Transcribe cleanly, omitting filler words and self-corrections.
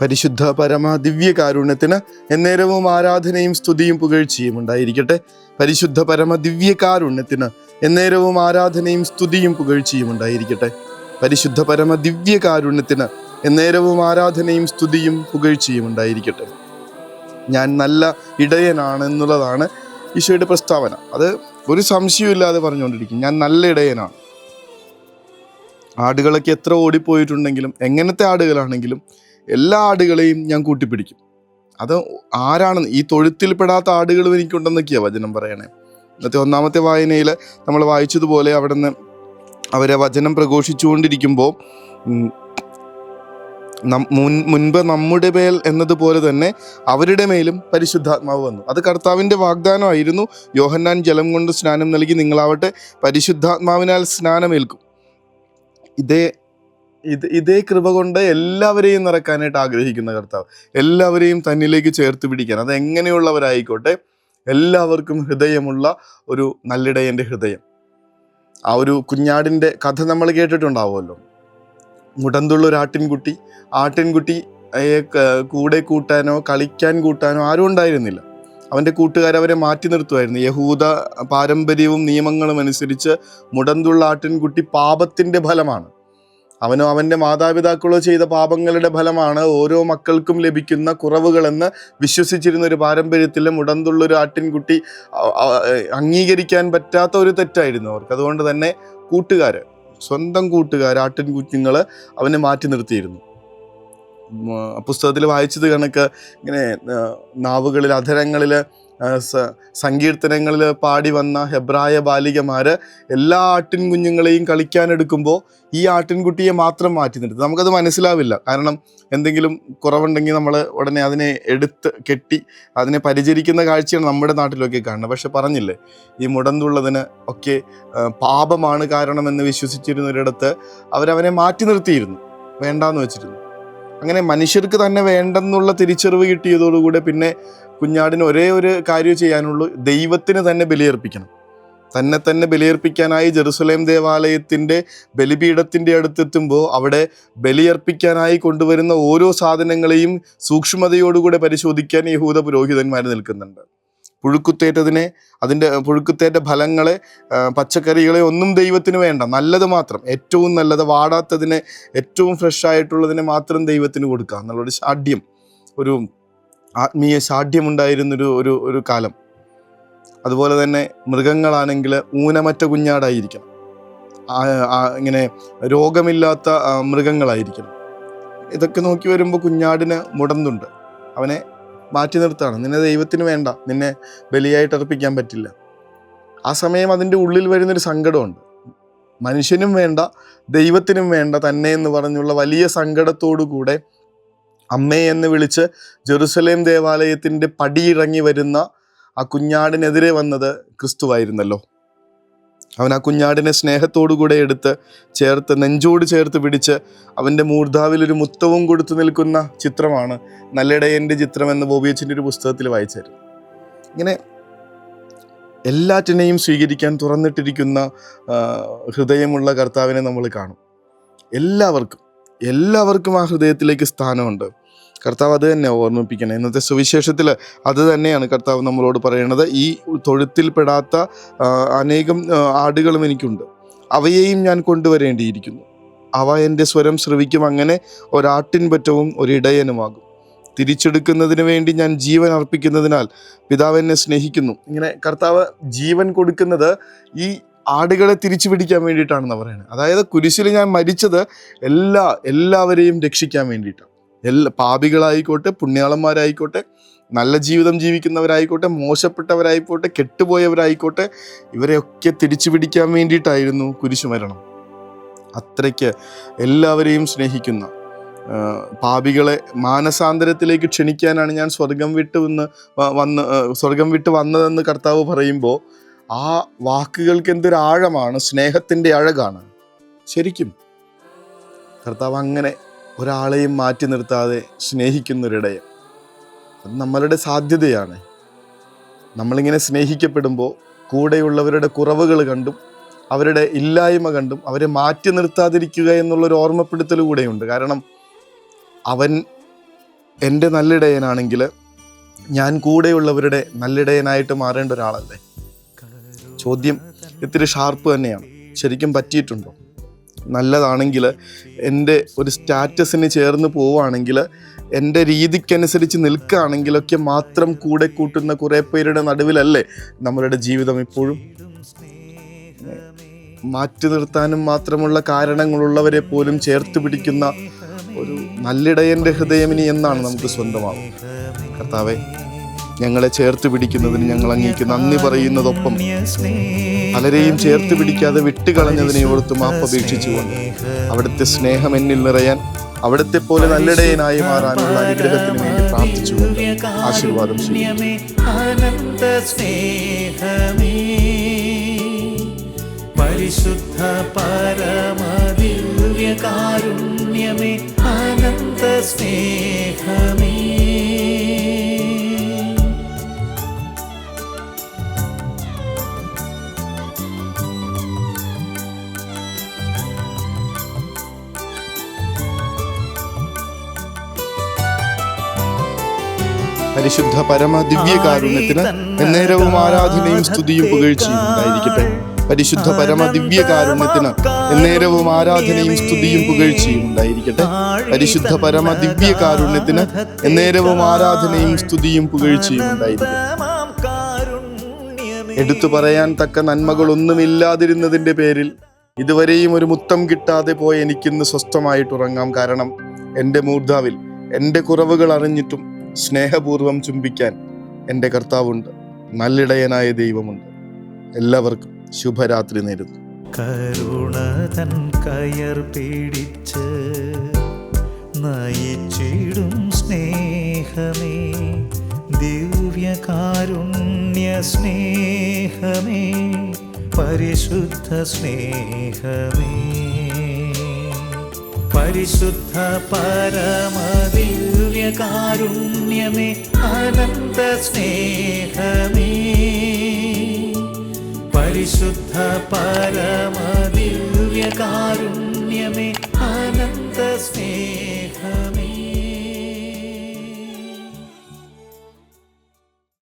പരിശുദ്ധ പരമ ദിവ്യ കാരുണ്യത്തിന് എന്നേരവും ആരാധനയും സ്തുതിയും പുകഴ്ചയും ഉണ്ടായിരിക്കട്ടെ. പരിശുദ്ധ പരമ ദിവ്യ കാരുണ്യത്തിന് എന്നേരവും ആരാധനയും സ്തുതിയും പുകഴ്ചയും ഉണ്ടായിരിക്കട്ടെ. പരിശുദ്ധ പരമ ദിവ്യ കാരുണ്യത്തിന് എന്നേരവും ആരാധനയും സ്തുതിയും പുകഴ്ചയും ഉണ്ടായിരിക്കട്ടെ. ഞാൻ നല്ല ഇടയനാണ് എന്നുള്ളതാണ് ഈശോയുടെ പ്രസ്താവന. അത് ഒരു സംശയമില്ലാതെ പറഞ്ഞുകൊണ്ടിരിക്കും, ഞാൻ നല്ല ഇടയനാണ്. ആടുകളൊക്കെ എത്ര ഓടിപ്പോയിട്ടുണ്ടെങ്കിലും, എങ്ങനത്തെ ആടുകളാണെങ്കിലും എല്ലാ ആടുകളെയും ഞാൻ കൂട്ടിപ്പിടിക്കും. അത് ആരാണെന്ന്, ഈ തൊഴുത്തിൽപ്പെടാത്ത ആടുകളും എനിക്കുണ്ടെന്നൊക്കെയാണ് വചനം പറയണേ. ഇന്നത്തെ ഒന്നാമത്തെ വായനയിൽ നമ്മൾ വായിച്ചതുപോലെ അവിടെ നിന്ന് അവരെ വചനം പ്രഘോഷിച്ചുകൊണ്ടിരിക്കുമ്പോൾ മുൻപ് നമ്മുടെ മേൽ എന്നതുപോലെ തന്നെ അവരുടെ മേലും പരിശുദ്ധാത്മാവ് വന്നു. അത് കർത്താവിൻ്റെ വാഗ്ദാനമായിരുന്നു. യോഹന്നാൻ ജലം കൊണ്ട് സ്നാനം നൽകി, നിങ്ങളാവട്ടെ പരിശുദ്ധാത്മാവിനാൽ സ്നാനമേൽക്കും. ഇതേ കൃപ കൊണ്ട് എല്ലാവരെയും നിറക്കാനായിട്ട് ആഗ്രഹിക്കുന്ന കർത്താവ്, എല്ലാവരെയും തന്നിലേക്ക് ചേർത്ത് പിടിക്കാൻ, അത് എങ്ങനെയുള്ളവരായിക്കോട്ടെ, എല്ലാവർക്കും ഹൃദയമുള്ള ഒരു നല്ലിടയൻ്റെ ഹൃദയം. ആ ഒരു കുഞ്ഞാടിൻ്റെ കഥ നമ്മൾ കേട്ടിട്ടുണ്ടാവുമല്ലോ. മുടന്തുള്ളൊരു ആട്ടിൻകുട്ടിയെ കൂടെ കൂട്ടാനോ കളിക്കാൻ കൂട്ടാനോ ആരും ഉണ്ടായിരുന്നില്ല. അവൻ്റെ കൂട്ടുകാരവരെ മാറ്റി നിർത്തുമായിരുന്നു. യഹൂദ പാരമ്പര്യവും നിയമങ്ങളും അനുസരിച്ച് മുടന്തുള്ള ആട്ടിൻകുട്ടി പാപത്തിൻ്റെ ഫലമാണ്. അവനോ അവൻ്റെ മാതാപിതാക്കളോ ചെയ്ത പാപങ്ങളുടെ ഫലമാണ് ഓരോ മക്കൾക്കും ലഭിക്കുന്ന കുറവുകളെന്ന് വിശ്വസിച്ചിരുന്ന ഒരു പാരമ്പര്യത്തിൽ മുടന്തുള്ളൊരു ആട്ടിൻകുട്ടി അംഗീകരിക്കാൻ പറ്റാത്ത ഒരു തെറ്റായിരുന്നു അവർക്ക്. അതുകൊണ്ട് തന്നെ സ്വന്തം കൂട്ടുകാർ ആട്ടിൻകുഞ്ഞുങ്ങൾ അവനെ മാറ്റി നിർത്തിയിരുന്നു. പുസ്തകത്തിൽ വായിച്ചത് കണക്ക് ഇങ്ങനെ നാവുകളിൽ, അധരങ്ങളിൽ, സങ്കീർത്തനങ്ങളിൽ പാടി വന്ന ഹെബ്രായ ബാലികമാർ എല്ലാ ആട്ടിൻകുഞ്ഞുങ്ങളെയും കളിക്കാനെടുക്കുമ്പോൾ ഈ ആട്ടിൻകുട്ടിയെ മാത്രം മാറ്റി നിർത്തി. നമുക്കത് മനസ്സിലാവില്ല. കാരണം എന്തെങ്കിലും കുറവുണ്ടെങ്കിൽ നമ്മൾ ഉടനെ അതിനെ എടുത്ത് കെട്ടി അതിനെ പരിചരിക്കുന്ന കാഴ്ചയാണ് നമ്മുടെ നാട്ടിലൊക്കെ കാണുന്നത്. പക്ഷെ പറഞ്ഞില്ലേ, ഈ മുടന്തുള്ളതിന് ഒക്കെ പാപമാണ് കാരണമെന്ന് വിശ്വസിച്ചിരുന്നൊരിടത്ത് അവരവനെ മാറ്റി നിർത്തിയിരുന്നു, വേണ്ടാന്ന് വെച്ചിരുന്നു. അങ്ങനെ മനുഷ്യർക്ക് തന്നെ വേണ്ടെന്നുള്ള തിരിച്ചറിവ് കിട്ടിയതോടുകൂടെ പിന്നെ കുഞ്ഞാടിന് ഒരേ ഒരു കാര്യം ചെയ്യാനുള്ളൂ, ദൈവത്തിന് തന്നെ ബലിയർപ്പിക്കണം. തന്നെ ബലിയർപ്പിക്കാനായി ജെറുസലേം ദേവാലയത്തിൻ്റെ ബലിപീഠത്തിൻ്റെ അടുത്തെത്തുമ്പോൾ അവിടെ ബലിയർപ്പിക്കാനായി കൊണ്ടുവരുന്ന ഓരോ സാധനങ്ങളെയും സൂക്ഷ്മതയോടുകൂടെ പരിശോധിക്കാൻ യഹൂദ പുരോഹിതന്മാർ നിൽക്കുന്നുണ്ട്. പുഴുക്കുത്തേറ്റ ഫലങ്ങളെ, പച്ചക്കറികളെ ഒന്നും ദൈവത്തിന് വേണ്ട, നല്ലത് മാത്രം, ഏറ്റവും നല്ലത്, വാടാത്തതിനെ, ഏറ്റവും ഫ്രഷ് ആയിട്ടുള്ളതിനെ മാത്രം ദൈവത്തിന് കൊടുക്കുക എന്നുള്ളൊരു ശാഠ്യം, ഒരു ആത്മീയ ശാഠ്യമുണ്ടായിരുന്നൊരു ഒരു കാലം. അതുപോലെ തന്നെ മൃഗങ്ങളാണെങ്കിൽ ഊനമറ്റ കുഞ്ഞാടായിരിക്കണം, ഇങ്ങനെ രോഗമില്ലാത്ത മൃഗങ്ങളായിരിക്കണം. ഇതൊക്കെ നോക്കി വരുമ്പോൾ കുഞ്ഞാടിന് മുടന്തുണ്ട്, അവനെ മാറ്റി നിർത്താണ്. നിന്നെ ദൈവത്തിന് വേണ്ട, നിന്നെ ബലിയായിട്ട് അർപ്പിക്കാൻ പറ്റില്ല. ആ സമയം അതിൻ്റെ ഉള്ളിൽ വരുന്നൊരു സങ്കടമുണ്ട്. മനുഷ്യനും വേണ്ട, ദൈവത്തിനും വേണ്ട തന്നെ എന്ന് പറഞ്ഞുള്ള വലിയ സങ്കടത്തോടു കൂടെ അമ്മേ എന്ന് വിളിച്ച് ജെറുസലേം ദേവാലയത്തിൻ്റെ പടിയിറങ്ങി വരുന്ന ആ കുഞ്ഞാടിനെതിരെ വന്നത് ക്രിസ്തുവായിരുന്നല്ലോ. അവൻ ആ കുഞ്ഞാടിനെ സ്നേഹത്തോടുകൂടെ എടുത്ത് നെഞ്ചോട് ചേർത്ത് പിടിച്ച് അവൻ്റെ മൂർധാവിലൊരു മുത്തവും കൊടുത്തു നിൽക്കുന്ന ചിത്രമാണ് നല്ലിടയൻ്റെ ചിത്രം എന്ന് ബോബിയച്ചിൻ്റെ ഒരു പുസ്തകത്തിൽ വായിച്ചായിരുന്നു. ഇങ്ങനെ എല്ലാറ്റിനെയും സ്വീകരിക്കാൻ തുറന്നിട്ടിരിക്കുന്ന ഹൃദയമുള്ള കർത്താവിനെ നമ്മൾ കാണും. എല്ലാവർക്കും ആ ഹൃദയത്തിലേക്ക് സ്ഥാനമുണ്ട്. കർത്താവ് അത് തന്നെ ഓർമ്മിപ്പിക്കണം. ഇന്നത്തെ സുവിശേഷത്തിൽ അത് തന്നെയാണ് കർത്താവ് നമ്മളോട് പറയുന്നത്. ഈ തൊഴുത്തിൽപ്പെടാത്ത അനേകം ആടുകളും എനിക്കുണ്ട്, അവയെയും ഞാൻ കൊണ്ടുവരേണ്ടിയിരിക്കുന്നു. അവ എൻ്റെ സ്വരം ശ്രവിക്കും. അങ്ങനെ ഒരാട്ടിൻപറ്റവും ഒരിടയനുമാകും. തിരിച്ചെടുക്കുന്നതിന് വേണ്ടി ഞാൻ ജീവൻ അർപ്പിക്കുന്നതിനാൽ പിതാവ് എന്നെ സ്നേഹിക്കുന്നു. ഇങ്ങനെ കർത്താവ് ജീവൻ കൊടുക്കുന്നത് ഈ ആടുകളെ തിരിച്ചു പിടിക്കാൻ വേണ്ടിയിട്ടാണെന്ന് പറയുന്നത്. അതായത് കുരിശിൽ ഞാൻ മരിച്ചത് എല്ലാവരെയും രക്ഷിക്കാൻ വേണ്ടിയിട്ടാണ്. പാപികളായിക്കോട്ടെ, പുണ്യാളന്മാരായിക്കോട്ടെ, നല്ല ജീവിതം ജീവിക്കുന്നവരായിക്കോട്ടെ, മോശപ്പെട്ടവരായിക്കോട്ടെ, കെട്ടുപോയവരായിക്കോട്ടെ, ഇവരെയൊക്കെ തിരിച്ചു പിടിക്കാൻ വേണ്ടിയിട്ടായിരുന്നു കുരിശുമരണം. അത്രയ്ക്ക് എല്ലാവരെയും സ്നേഹിക്കുന്ന പാപികളെ മാനസാന്തരത്തിലേക്ക് ക്ഷണിക്കാനാണ് ഞാൻ സ്വർഗം വിട്ട് വന്നതെന്ന് കർത്താവ് പറയുമ്പോൾ ആ വാക്കുകൾക്ക് എന്തൊരു ആഴമാണ്, സ്നേഹത്തിൻ്റെ അഴകാണ്. ശരിക്കും കർത്താവ് അങ്ങനെ ഒരാളെയും മാറ്റി നിർത്താതെ സ്നേഹിക്കുന്നൊരിടയൻ. അത് നമ്മളുടെ സാധ്യതയാണ്. നമ്മളിങ്ങനെ സ്നേഹിക്കപ്പെടുമ്പോൾ കൂടെയുള്ളവരുടെ കുറവുകൾ കണ്ടും അവരുടെ ഇല്ലായ്മ കണ്ടും അവരെ മാറ്റി നിർത്താതിരിക്കുക എന്നുള്ളൊരു ഓർമ്മപ്പെടുത്തൽ കൂടെയുണ്ട്. കാരണം അവൻ എൻ്റെ നല്ലിടയനാണെങ്കിൽ ഞാൻ കൂടെയുള്ളവരുടെ നല്ലിടയനായിട്ട് മാറേണ്ട ഒരാളല്ലേ? ചോദ്യം ഇത്തിരി ഷാർപ്പ് തന്നെയാണ്. ശരിക്കും പറ്റിയിട്ടുണ്ടോ? നല്ലതാണെങ്കിൽ, എൻ്റെ ഒരു സ്റ്റാറ്റസിന് ചേർന്ന് പോവുകയാണെങ്കിൽ, എൻ്റെ രീതിക്കനുസരിച്ച് നിൽക്കുകയാണെങ്കിലൊക്കെ മാത്രം കൂടെ കൂട്ടുന്ന കുറേ പേരുടെ നടുവിലല്ലേ നമ്മളുടെ ജീവിതം ഇപ്പോഴും? മാറ്റി നിർത്താനും മാത്രമുള്ള കാരണങ്ങളുള്ളവരെ പോലും ചേർത്ത് പിടിക്കുന്ന ഒരു നല്ലിടയൻ്റെ ഹൃദയം ഇനി എന്നാണ് നമുക്ക് സ്വന്തമാവും? കർത്താവേ, ഞങ്ങളെ ചേർത്ത് പിടിക്കുന്നതിന് ഞങ്ങൾ അങ്ങേക്ക് നന്ദി പറയുന്നതൊപ്പം പലരെയും ചേർത്ത് പിടിക്കാതെ വിട്ടുകളഞ്ഞതിനെ ഓർത്ത് മാപ്പപേക്ഷിച്ചുകൊണ്ട് അവിടുത്തെ സ്നേഹം എന്നിൽ നിറയാൻ, അവിടുത്തെ പോലെ നല്ലിടയനായി മാറാനുള്ള അനുഗ്രഹത്തിന് വേണ്ടി പ്രാർത്ഥിച്ചുകൊണ്ട് ആശീർവാദം ചെയ്യും. പരിശുദ്ധ പരമദിവ്യകാരുണ്യമേ, അനന്ത സ്നേഹമേ, പരിശുദ്ധ പരമ ദിവ്യകാരുണ്യത്തിന് എന്നേരവും ആരാധനയും സ്തുതിയും പുകഴ്ചയും ഉണ്ടായിരിക്കട്ടെ. പരിശുദ്ധ പരമ ദിവ്യകാരുണ്യത്തിന് എന്നേരവും ആരാധനയും സ്തുതിയും പുകഴ്ചയും ഉണ്ടായിരിക്കട്ടെ. പരിശുദ്ധ പരമ ദിവ്യകാരുണ്യത്തിന് എന്നേരവും ആരാധനയും സ്തുതിയും പുകഴ്ചയും ഉണ്ടായിരിക്കട്ടെ. എടുത്തു പറയാൻ തക്ക നന്മകളൊന്നുമില്ലാതിരുന്നതിൻ്റെ പേരിൽ ഇതുവരെയും ഒരു മുത്തം കിട്ടാതെ പോയ എനിക്കിന്ന് സ്വസ്ഥമായിട്ടുറങ്ങാം. കാരണം എൻ്റെ മൂർധാവിൽ എൻ്റെ കുറവുകൾ അറിഞ്ഞിട്ടും സ്നേഹപൂർവം ചുംബിക്കാൻ എൻ്റെ കർത്താവുണ്ട്, നല്ലിടയനായ ദൈവമുണ്ട്. എല്ലാവർക്കും ശുഭരാത്രി നേരുന്നു. കരുണതൻ കയർ പിടിച്ച് നയിച്ചിടും സ്നേഹമേ, ദിവ്യകാരുണ്യ സ്നേഹമേ, പരിശുദ്ധ സ്നേഹമേ, പരിശുദ്ധ പരമദിവ്യകാരുണ്യമേ, അനന്ത സ്നേഹമേ, പരിശുദ്ധ പരമ